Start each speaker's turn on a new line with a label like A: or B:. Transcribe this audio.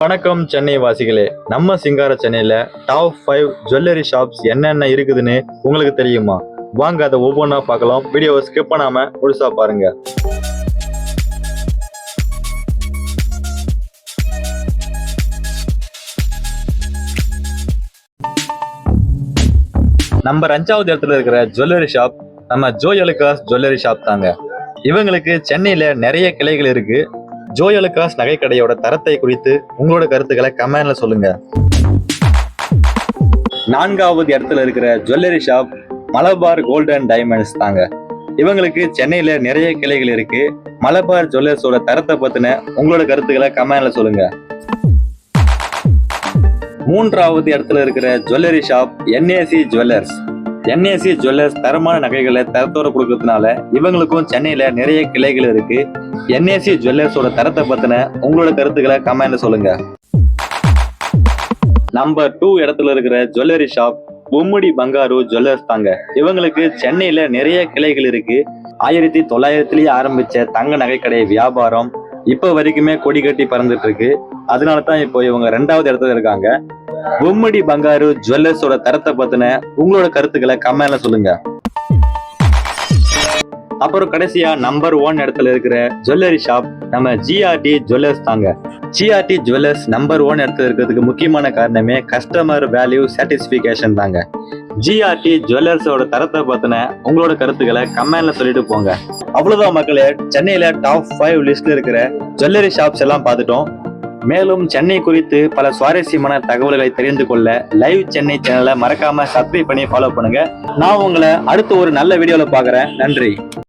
A: வணக்கம் சென்னை வாசிகளே. நம்ம சிங்கார சென்னையில டாப் 5 ஜுவல்லரி ஷாப்ஸ் என்னென்ன இருக்குதுன்னு உங்களுக்கு தெரியுமா? வாங்க அதை ஒவ்வொன்றா பார்க்கலாம். வீடியோவை ஸ்கிப் பண்ணாம முழுசா பாருங்க. நம்பர் 5வது இடத்துல இருக்கிற ஜுவல்லரி ஷாப் நம்ம ஜோயலுக்காஸ் ஜுவல்லரி ஷாப் தாங்க. இவங்களுக்கு சென்னையில நிறைய கிளைகள் இருக்கு. ஜோயலுக்காஸ் நகைக்கடையோட தரத்தை குறித்து உங்களோட கருத்துக்களை கமெண்ட்ல சொல்லுங்க. 4வது இடத்துல இருக்கிற jewellery shop Malabar gold and diamonds தாங்க. இவங்களுக்கு சென்னையில நிறைய கிளைகள் இருக்கு. மலபார் ஜுவல்லர்ஸோட தரத்தை பத்தின உங்களோட கருத்துக்களை கமெண்ட்ல சொல்லுங்க. 3வது இடத்துல இருக்கிற jewellery shop NAC jewellers. NAC jewellers தரமான நகைகளை தரத்தோட கொடுக்கறதுனால இவங்களுக்கும் சென்னையில நிறைய கிளைகள் இருக்கு. NAC ஜுவல்லர்ஸோட தரத்தை பத்தின உங்களோட கருத்துக்களை கமெண்ட்ல சொல்லுங்க. நம்பர் 2 இடத்துல இருக்கிற jewellery shop Bommidi Bangaru jewellers தாங்க. இவங்களுக்கு சென்னையில நிறைய கிளைகள் இருக்கு. 1900 ஆரம்பிச்ச தங்க நகைக்கடை வியாபாரம் இப்ப வரைக்குமே கொடி கட்டி பறந்துட்டு இருக்கு. அதனாலதான் இப்போ இவங்க 2வது இடத்துல இருக்காங்க. பொம்முடி பங்காரு ஜுவல்லர்ஸோட தரத்தை பத்தின உங்களோட கருத்துக்களை கமெண்ட்ல சொல்லுங்க. அப்புறம் கடைசியா நம்பர் 1 இடத்துல இருக்கிற ஜுவல்லரி ஷாப் நம்ம GRT ஜுவல்லர்ஸ் தாங்க. GRT ஜுவல்லர்ஸ் நம்பர் 1 இடத்துல இருக்கிறதுக்கு முக்கியமான காரணமே கஸ்டமர் வேல்யூ சாட்டிஸ்பிகேஷன் தாங்க. GRT ஜுவல்லர்ஸோட தரத்தை பத்தின உங்களோட கருத்துக்களை கமெண்ட்ல சொல்லிட்டு போங்க. அவ்வளவுதான் மக்களே, சென்னையில டாப் 5 லிஸ்ட்ல இருக்கிற ஜுவல்லரி ஷாப்ஸ் எல்லாம் பார்த்துட்டோம். மேலும் சென்னை குறித்து பல சுவாரஸ்யமான தகவல்களை தெரிந்து கொள்ள லைவ் சென்னை சேனலை மறக்காம சப்ஸ்கிரைப் பண்ணி ஃபாலோ பண்ணுங்க. நான் உங்களை அடுத்த ஒரு நல்ல வீடியோல பார்க்குறேன். நன்றி.